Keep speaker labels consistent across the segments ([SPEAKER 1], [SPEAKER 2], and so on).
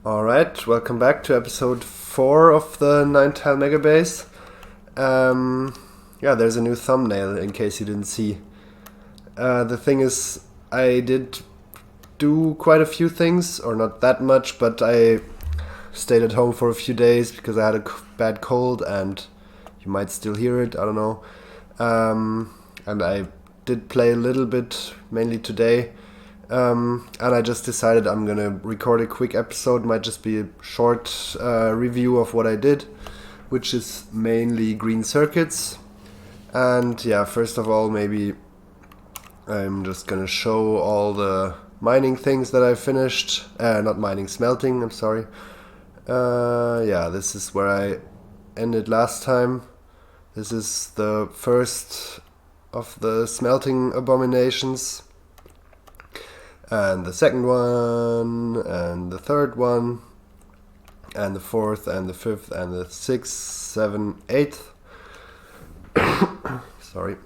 [SPEAKER 1] Alright, welcome back to episode 4 of the 9-tile Megabase. Yeah, there's a new thumbnail in case you didn't see. The thing is, I did do quite a few things, or not that much, but I stayed at home for a few days because I had a bad cold and you might still hear it, I don't know. And I did play a little bit, mainly today. And I just decided I'm gonna record a quick episode, might just be a short review of what I did, which is mainly green circuits. And yeah, first of all, maybe I'm just gonna show all the mining things that I finished. Not mining, smelting, I'm sorry. Yeah, this is where I ended last time. This is the first of the smelting abominations. And the second one, and the third one, and the fourth, and the fifth, and the sixth, seventh, eighth. Sorry.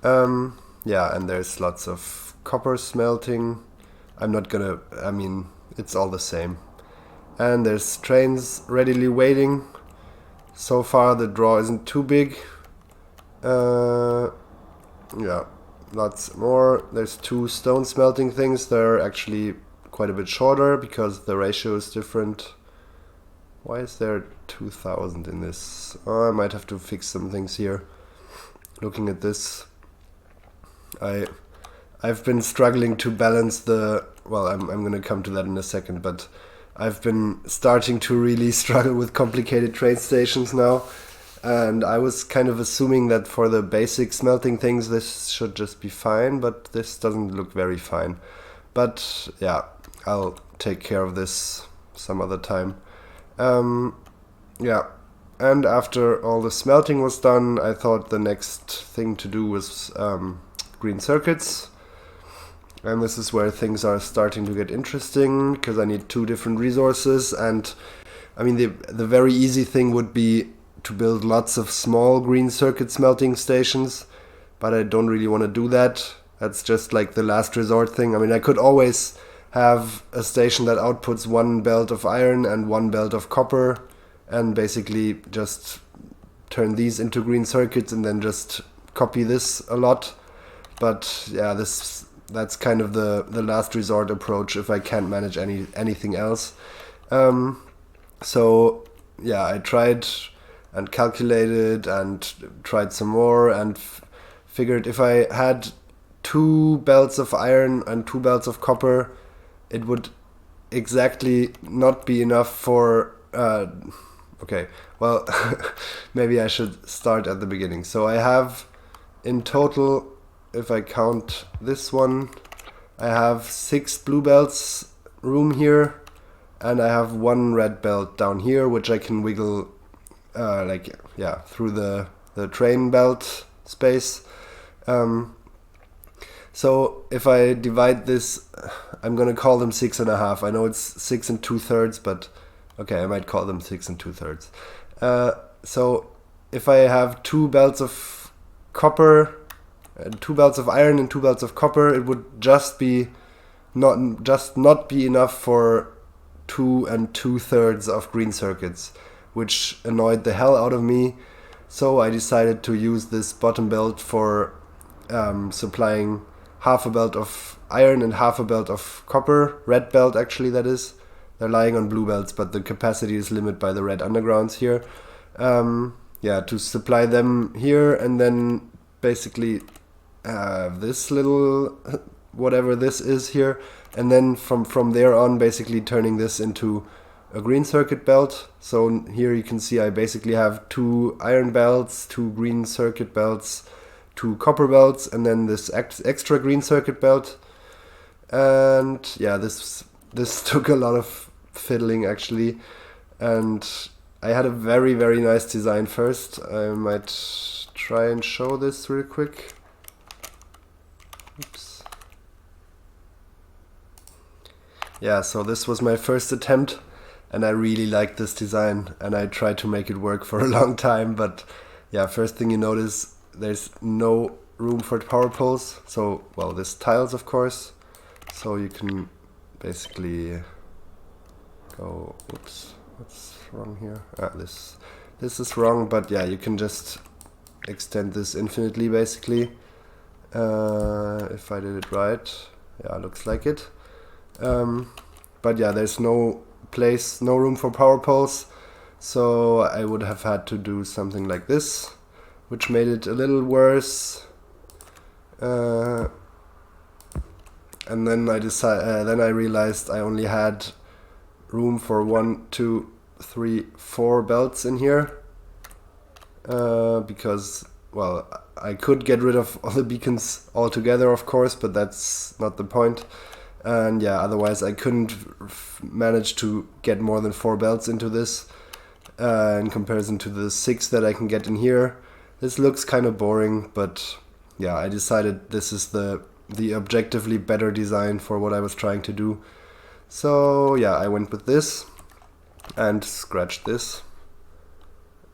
[SPEAKER 1] Yeah, and there's lots of copper smelting. It's all the same. And there's trains readily waiting. So far the draw isn't too big. Yeah. Lots more. There's 2 stone smelting things. They're actually quite a bit shorter because the ratio is different. Why is there 2000 in this? Oh, I might have to fix some things here. Looking at this, I've been struggling to balance the... Well, I'm going to come to that in a second, but I've been starting to really struggle with complicated train stations now. And I was kind of assuming that for the basic smelting things this should just be fine, but this doesn't look very fine. But yeah, I'll take care of this some other time. Yeah, and after all the smelting was done, I thought the next thing to do was green circuits. And this is where things are starting to get interesting, because I need 2 different resources. And I mean, the very easy thing would be to build lots of small green circuit smelting stations, but I don't really want to do that. That's just like the last resort thing. I mean, I could always have a station that outputs 1 belt of iron and 1 belt of copper, and basically just turn these into green circuits and then just copy this a lot. But yeah, that's kind of the last resort approach if I can't manage anything else. So yeah, I tried and calculated and tried some more and figured if I had 2 belts of iron and 2 belts of copper, it would exactly not be enough for... okay, well, maybe I should start at the beginning. So I have in total, if I count this one, I have 6 blue belts room here, and I have 1 red belt down here, which I can wiggle through the train belt space. So if I divide this, I'm gonna call them 6.5. I know it's 6 2/3, but okay, I might call them 6 2/3. So if I have 2 belts of copper, 2 belts of iron and 2 belts of copper, it would just not be enough for 2 2/3 of green circuits, which annoyed the hell out of me. So I decided to use this bottom belt for supplying half a belt of iron and half a belt of copper. Red belt, actually, that is. They're lying on blue belts, but the capacity is limited by the red undergrounds here. To supply them here, and then basically this little whatever this is here, and then from there on basically turning this into a green circuit belt. So here you can see I basically have 2 iron belts, 2 green circuit belts, 2 copper belts, and then this extra green circuit belt. And yeah, this took a lot of fiddling actually, and I had a very, very nice design first. I might try and show this real quick. Oops. Yeah, so this was my first attempt, and I really liked this design, and I tried to make it work for a long time. But yeah, first thing you notice, there's no room for power poles. So, well, there's tiles, of course. So you can basically go, oops, what's wrong here? This is wrong, but yeah, you can just extend this infinitely basically. If I did it right, yeah, looks like it. But yeah, there's no room for power poles, so I would have had to do something like this, which made it a little worse. And then I realized I only had room for 1, 2, 3, 4 belts in here, because, well, I could get rid of all the beacons altogether, of course, but that's not the point. And yeah, otherwise I couldn't manage to get more than 4 belts into this, in comparison to the 6 that I can get in here. This looks kind of boring, but yeah, I decided this is the objectively better design for what I was trying to do. So yeah, I went with this and scratched this.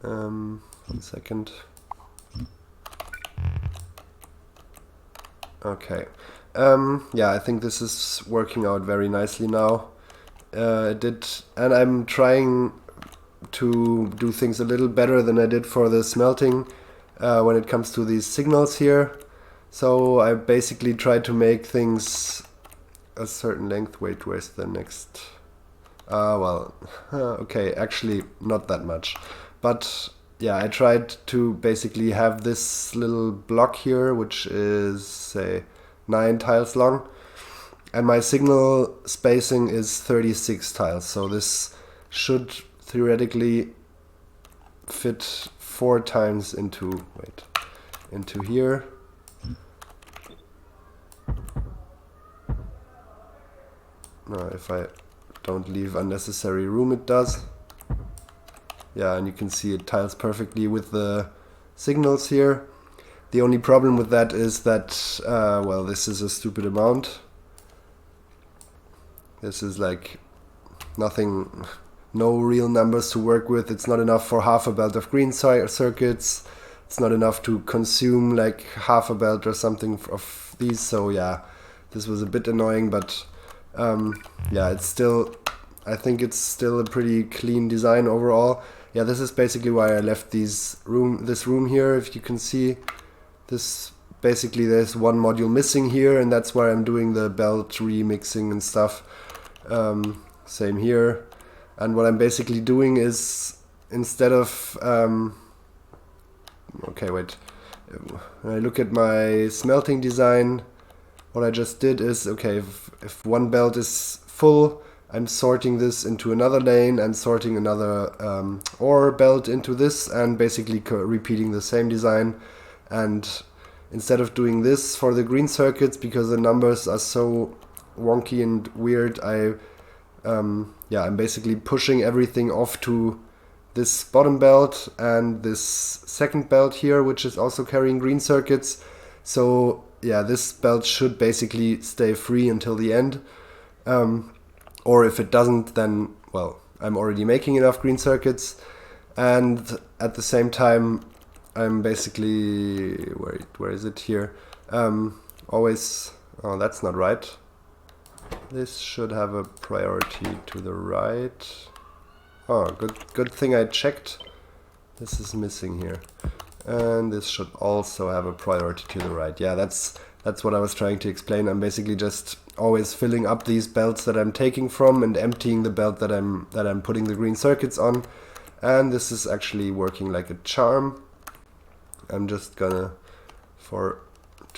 [SPEAKER 1] 1 second. Okay. Yeah, I think this is working out very nicely now. It did, and I'm trying to do things a little better than I did for the smelting when it comes to these signals here. So I basically tried to make things a certain length. Wait, where's the next? Okay, actually not that much. But yeah, I tried to basically have this little block here, which is, say, 9 tiles long. And my signal spacing is 36 tiles. So this should theoretically fit 4 times into here. No, if I don't leave unnecessary room, it does. Yeah, and you can see it tiles perfectly with the signals here. The only problem with that is that, well, this is a stupid amount. This is like nothing, no real numbers to work with. It's not enough for half a belt of green circuits. It's not enough to consume like half a belt or something of these. So yeah, this was a bit annoying, but yeah, it's still, I think it's still a pretty clean design overall. Yeah, this is basically why I left this room here. If you can see this, basically there's one module missing here, and that's where I'm doing the belt remixing and stuff. Same here. And what I'm basically doing is, instead of okay, wait, when I look at my smelting design, what I just did is, okay, if one belt is full, I'm sorting this into another lane and sorting another ore belt into this, and basically repeating the same design. And instead of doing this for the green circuits, because the numbers are so wonky and weird, I'm basically pushing everything off to this bottom belt and this second belt here, which is also carrying green circuits. So yeah, this belt should basically stay free until the end. Or if it doesn't, then, well, I'm already making enough green circuits. And at the same time, I'm basically, where is it here? Always, oh, that's not right. This should have a priority to the right. Oh, good thing I checked. This is missing here. And this should also have a priority to the right. Yeah, that's what I was trying to explain. I'm basically just always filling up these belts that I'm taking from and emptying the belt that I'm putting the green circuits on. And this is actually working like a charm. I'm just gonna, to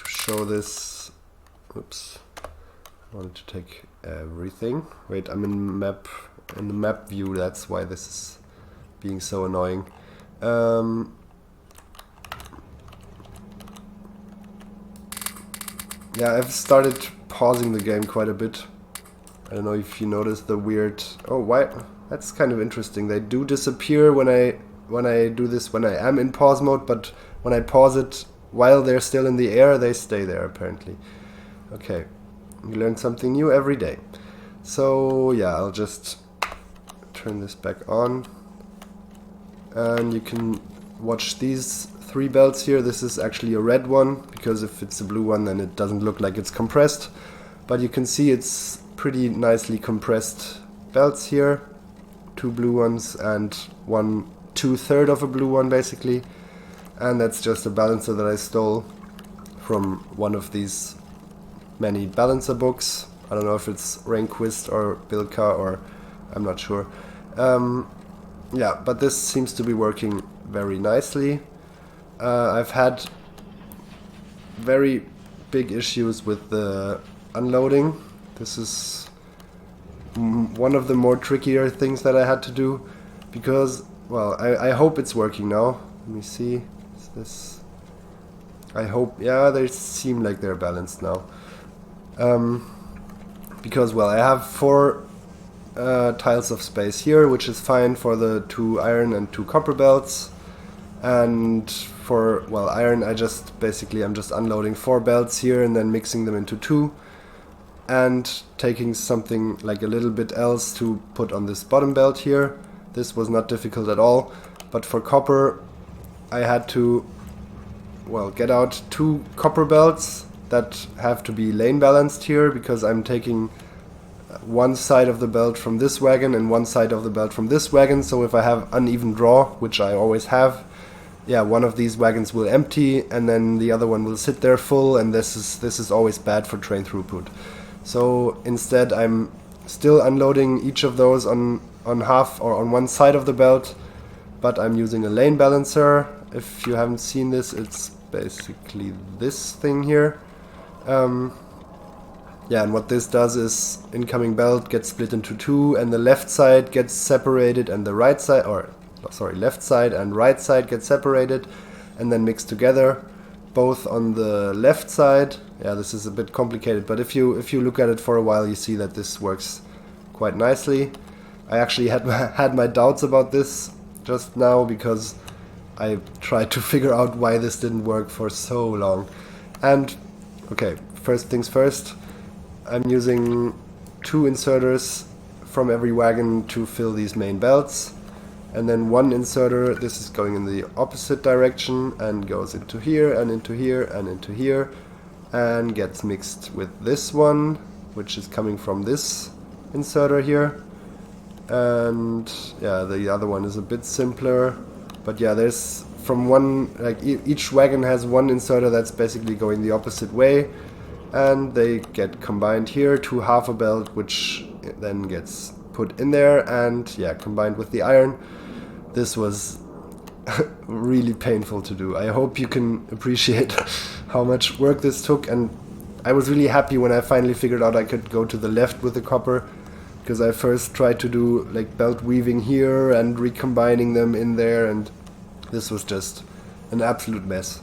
[SPEAKER 1] show this, oops, I wanted to take everything. Wait, I'm in the map view, that's why this is being so annoying. Yeah, I've started pausing the game quite a bit. I don't know if you noticed the weird, oh, why? That's kind of interesting. They do disappear when I do this when I am in pause mode, but when I pause it while they're still in the air, they stay there apparently. Okay, you learn something new every day. So yeah, I'll just turn this back on, and you can watch these 3 belts here. This is actually a red one, because if it's a blue one, then it doesn't look like it's compressed. But you can see it's pretty nicely compressed belts here. two blue ones and one 2/3 of a blue one basically. And that's just a balancer that I stole from one of these many balancer books. I don't know if it's Rehnquist or Bilka, or I'm not sure. Yeah, but this seems to be working very nicely. I've had very big issues with the unloading. This is one of the more trickier things that I had to do, because, well, I hope it's working now. Let me see. Is this... I hope... yeah, they seem like they're balanced now. Because, well, I have 4 tiles of space here, which is fine for the 2 iron and 2 copper belts. And for, well, iron, I'm just unloading 4 belts here and then mixing them into 2. And taking something like a little bit else to put on this bottom belt here. This was not difficult at all. But for copper, I had to, well, get out 2 copper belts that have to be lane balanced here, because I'm taking one side of the belt from this wagon and one side of the belt from this wagon. So if I have uneven draw, which I always have, yeah, one of these wagons will empty and then the other one will sit there full, and this is always bad for train throughput. So instead I'm still unloading each of those on half or on one side of the belt, but I'm using a lane balancer. If you haven't seen this, it's basically this thing here. Yeah, and what this does is incoming belt gets split into 2, and the left side gets separated and the right side, or sorry, left side and right side get separated and then mixed together, both on the left side. Yeah, this is a bit complicated, but if you look at it for a while, you see that this works quite nicely. I actually had my doubts about this just now, because I tried to figure out why this didn't work for so long. And okay, first things first, I'm using 2 inserters from every wagon to fill these main belts, and then 1 inserter, this is going in the opposite direction and goes into here and into here and into here, and gets mixed with this one, which is coming from this inserter here. And yeah, the other one is a bit simpler, but yeah, there's from one, like each wagon has 1 inserter that's basically going the opposite way, and they get combined here to half a belt, which then gets put in there and, yeah, combined with the iron. This was really painful to do. I hope you can appreciate how much work this took, and I was really happy when I finally figured out I could go to the left with the copper, because I first tried to do like belt weaving here and recombining them in there, and this was just an absolute mess.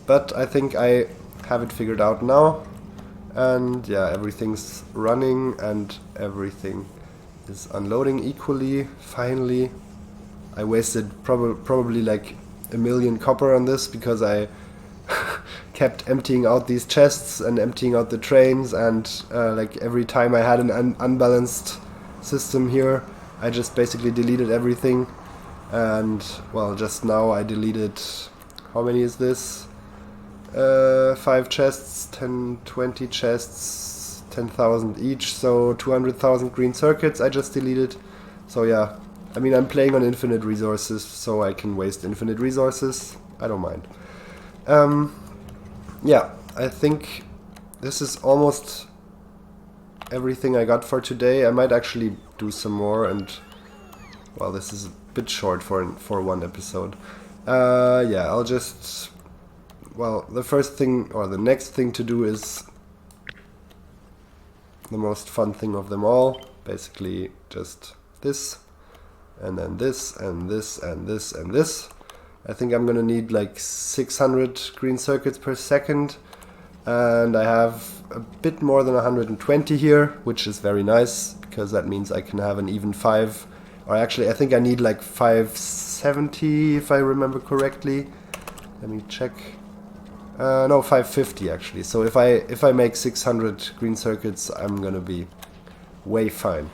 [SPEAKER 1] But I think I have it figured out now, and yeah, everything's running and everything is unloading equally. Finally, I wasted probably like 1 million copper on this, because I kept emptying out these chests and emptying out the trains, and like every time I had an unbalanced system here, I just basically deleted everything. And well, just now I deleted, how many is this? 5 chests, 10, 20 chests, 10,000 each, so 200,000 green circuits I just deleted. So yeah, I mean, I'm playing on infinite resources, so I can waste infinite resources. I don't mind. Yeah, I think this is almost everything I got for today. I might actually do some more, and well, this is a bit short for one episode. Yeah, I'll just, well, the first thing, or the next thing to do is the most fun thing of them all. Basically just this, and then this, and this, and this, and this. I think I'm gonna need like 600 green circuits per second, and I have a bit more than 120 here, which is very nice, because that means I can have an even 5, or actually I think I need like 570 if I remember correctly. Let me check. No, 550 actually. So if I make 600 green circuits, I'm gonna be way fine.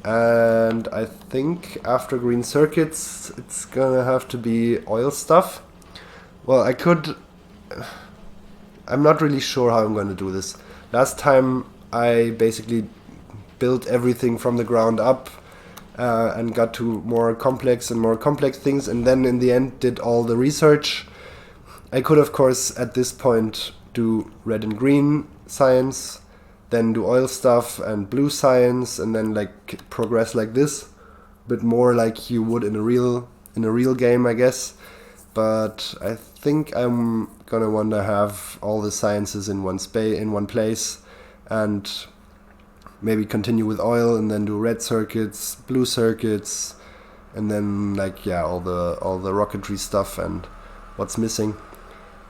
[SPEAKER 1] And I think after green circuits, it's gonna have to be oil stuff. Well, I'm not really sure how I'm gonna do this. Last time I basically built everything from the ground up, and got to more complex things, and then in the end did all the research. I could, of course, at this point do red and green science, then do oil stuff and blue science, and then like progress like this, bit more like you would in a real game, I guess. But I think I'm gonna want to have all the sciences in one place, and maybe continue with oil and then do red circuits, blue circuits, and then like all the rocketry stuff and what's missing.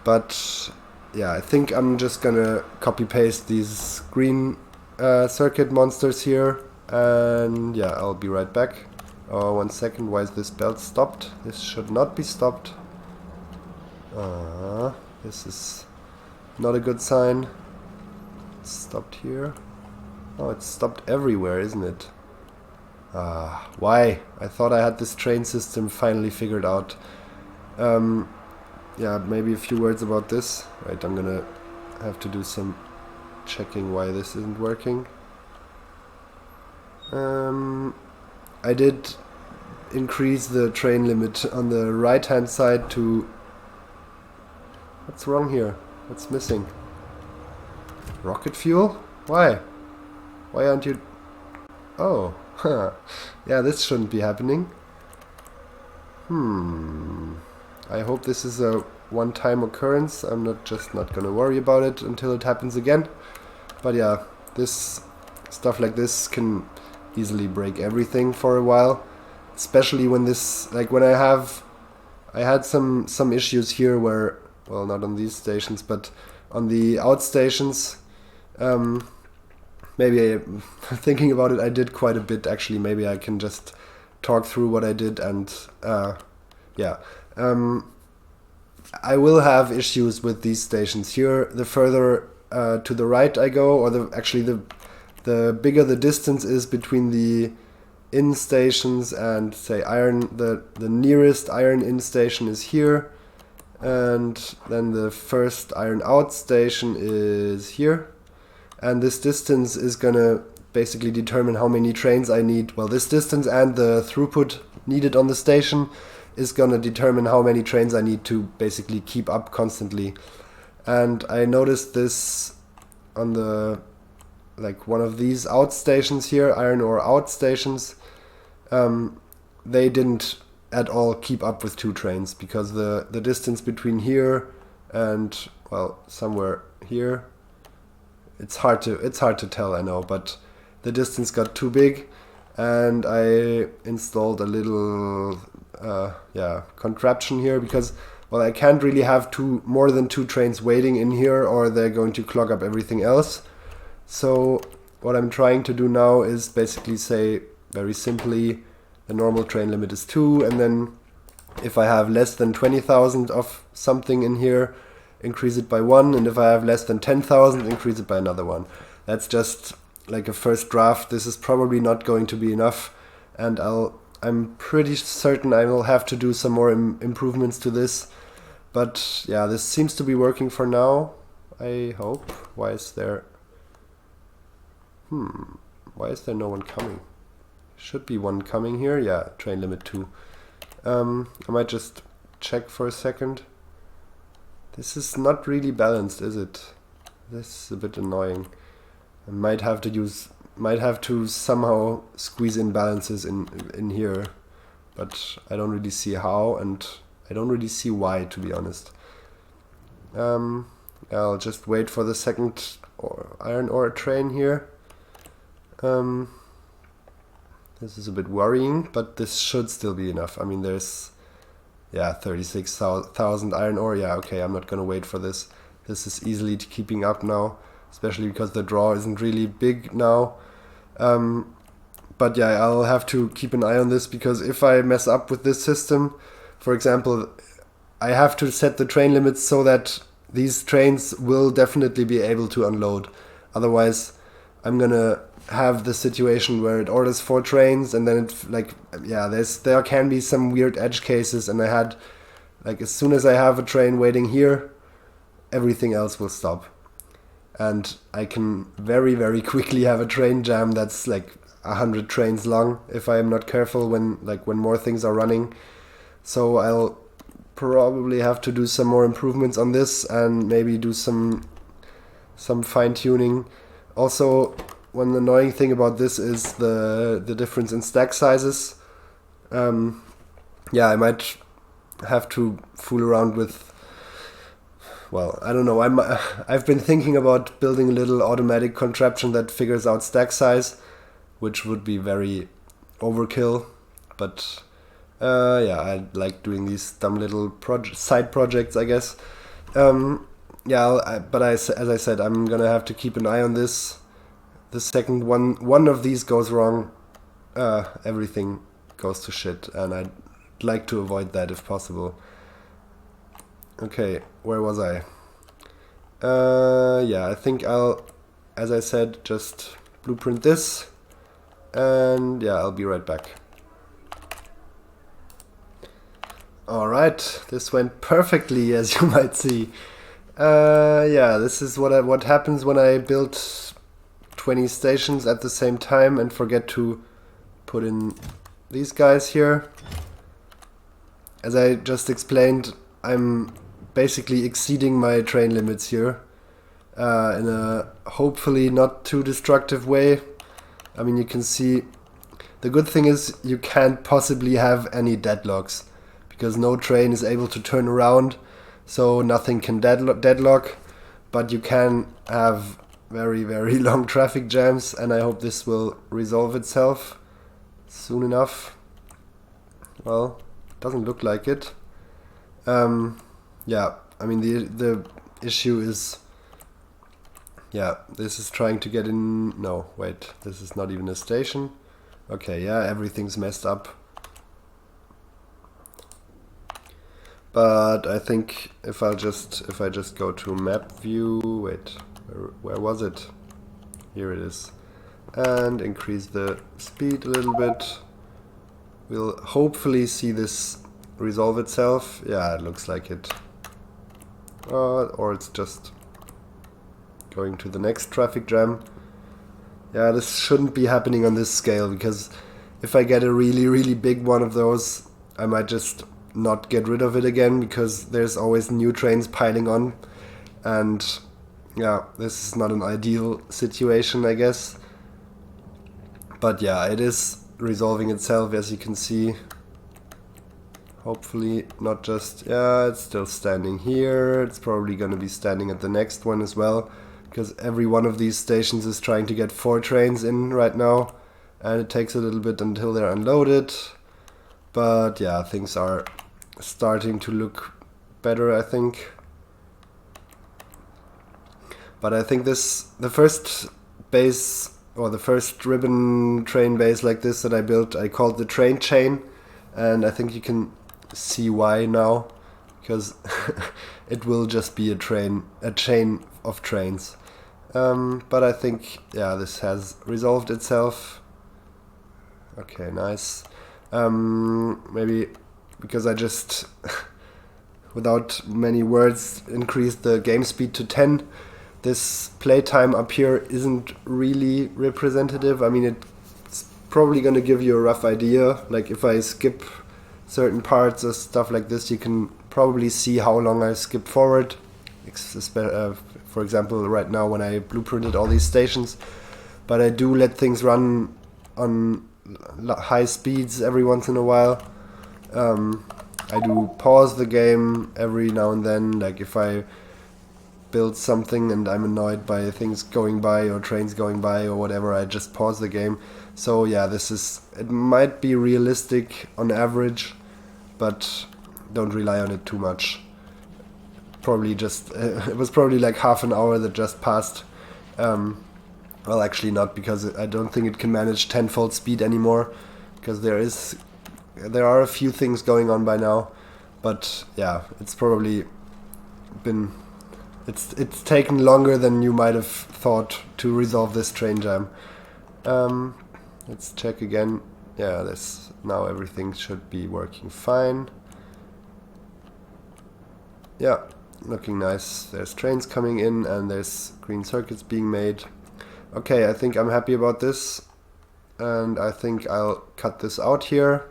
[SPEAKER 1] But yeah, I think I'm just gonna copy paste these green circuit monsters here, and yeah, I'll be right back. Oh, 1 second, why is this belt stopped? This should not be stopped. This is not a good sign. It's stopped here. Oh, it's stopped everywhere, isn't it? Why? I thought I had this train system finally figured out. Yeah, maybe a few words about this. Right, I'm gonna have to do some checking why this isn't working. I did increase the train limit on the right hand side to... What's wrong here? What's missing? Rocket fuel? Why? Why aren't you... Oh, yeah, this shouldn't be happening. I hope this is a one-time occurrence. I'm not gonna worry about it until it happens again. But yeah, this stuff like this can easily break everything for a while. Especially when this, like when I had some issues here where, well, not on these stations, but on the outstations. Maybe thinking about it, I did quite a bit actually. Maybe I can just talk through what I did, and yeah. I will have issues with these stations here. The further to the right I go, or the bigger the distance is between the in stations and say the nearest iron in station is here, and then the first iron out station is here, and this distance is gonna basically determine how many trains I need. Well, this distance and the throughput needed on the station is gonna determine how many trains I need to basically keep up constantly. And I noticed this on the one of these outstations here, iron ore outstations. They didn't at all keep up with 2 trains, because the distance between here and, well, somewhere here, it's hard to tell, I know, but the distance got too big, and I installed a little contraption here, because, well, I can't really have more than 2 trains waiting in here, or they're going to clog up everything else. So what I'm trying to do now is basically say, very simply, the normal train limit is 2, and then if I have less than 20,000 of something in here, increase it by 1, and if I have less than 10,000, increase it by another 1. That's just like a first draft. This is probably not going to be enough, and I'm pretty certain I will have to do some more improvements to this. But yeah, this seems to be working for now, I hope. Why is there no one coming? Should be one coming here. Yeah, train limit 2. I might just check for a second. This is not really balanced, is it? This is a bit annoying. I might have to somehow squeeze in balances in here, but I don't really see how, and I don't really see why, to be honest. I'll just wait for the second iron ore train here. This is a bit worrying, but this should still be enough. I mean, there's 36,000 iron ore. Yeah, okay, I'm not gonna wait for this. This is easily keeping up now, especially because the draw isn't really big now. But yeah, I'll have to keep an eye on this, because if I mess up with this system, for example, I have to set the train limits so that these trains will definitely be able to unload. Otherwise, I'm gonna have the situation where it orders 4 trains, and then there can be some weird edge cases, and I had, as soon as I have a train waiting here, everything else will stop. And I can very, very quickly have a train jam that's 100 trains long if I am not careful when more things are running. So I'll probably have to do some more improvements on this and maybe do some fine tuning. Also, one annoying thing about this is the difference in stack sizes. I might have to fool around with. Well, I don't know. I've been thinking about building a little automatic contraption that figures out stack size, which would be very overkill. But I like doing these dumb little side projects, I guess. As I said, I'm gonna have to keep an eye on this. The second one of these goes wrong, everything goes to shit, and I'd like to avoid that if possible. Okay, where was I? I think I'll, as I said, just blueprint this, and I'll be right back. Alright, this went perfectly, as you might see. This is what happens when I build 20 stations at the same time and forget to put in these guys here. As I just explained, I'm basically exceeding my train limits here in a hopefully not too destructive way. I mean, you can see the good thing is you can't possibly have any deadlocks because no train is able to turn around, so nothing can deadlock, but you can have very, very long traffic jams, and I hope this will resolve itself soon enough. Well, doesn't look like it. I mean the issue is, this is trying to get in. No, wait, this is not even a station. Okay, everything's messed up. But I think if I just go to map view, wait, where was it? Here it is, and increase the speed a little bit, we'll hopefully see this resolve itself. Yeah, it looks like it. Or it's just going to the next traffic jam. Yeah, this shouldn't be happening on this scale, because if I get a really, really big one of those, I might just not get rid of it again, because there's always new trains piling on. And this is not an ideal situation, I guess. But it is resolving itself, as you can see. Hopefully not just, it's still standing here. It's probably going to be standing at the next one as well, because every one of these stations is trying to get 4 trains in right now, and it takes a little bit until they're unloaded. But things are starting to look better, I think. But I think the first base, or the first ribbon train base like this that I built, I called the train chain, and I think you can see why now, because it will just be a chain of trains. But I think this has resolved itself. Okay, nice. Maybe because I just without many words increased the game speed to 10. This playtime up here isn't really representative. I mean, it's probably going to give you a rough idea. Like if I skip certain parts or stuff like this, you can probably see how long I skip forward. For example, right now when I blueprinted all these stations. But I do let things run on high speeds every once in a while. I do pause the game every now and then, like if I build something and I'm annoyed by things going by or trains going by or whatever, I just pause the game. So it might be realistic on average, but don't rely on it too much. Probably just it was probably like half an hour that just passed. Well, actually not, because I don't think it can manage 10-fold speed anymore, because there are a few things going on by now. But it's probably been it's taken longer than you might have thought to resolve this train jam. Let's check again. Now everything should be working fine. Looking nice. There's trains coming in and there's green circuits being made. Okay, I think I'm happy about this. and I think I'll cut this out here,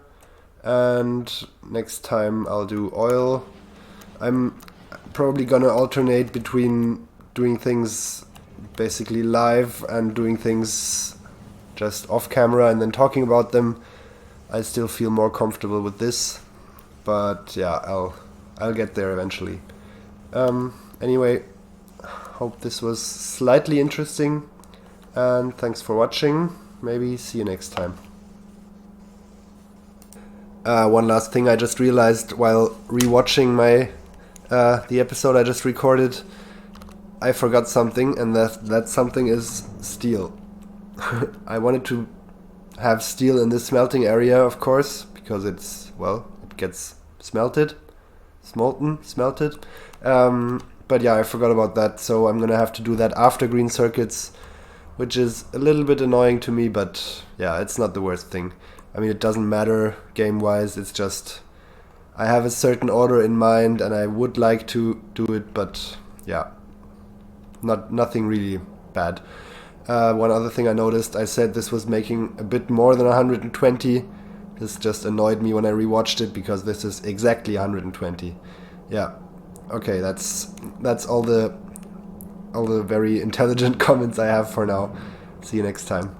[SPEAKER 1] and next time I'll do oil. I'm probably gonna alternate between doing things basically live and doing things just off camera and then talking about them. I still feel more comfortable with this, but yeah, I'll get there eventually. Anyway, hope this was slightly interesting, and thanks for watching. Maybe see you next time. One last thing I just realized while rewatching my the episode I just recorded. I forgot something, and that something is steel. I wanted to have steel in this smelting area, of course, because it gets smelted. But yeah, I forgot about that, so I'm gonna have to do that after green circuits, which is a little bit annoying to me, but yeah, it's not the worst thing. I mean, it doesn't matter game-wise, it's just I have a certain order in mind and I would like to do it, but yeah, nothing really bad. One other thing I noticed, I said this was making a bit more than 120. This just annoyed me when I rewatched it because this is exactly 120. Yeah. Okay, that's all the very intelligent comments I have for now. See you next time.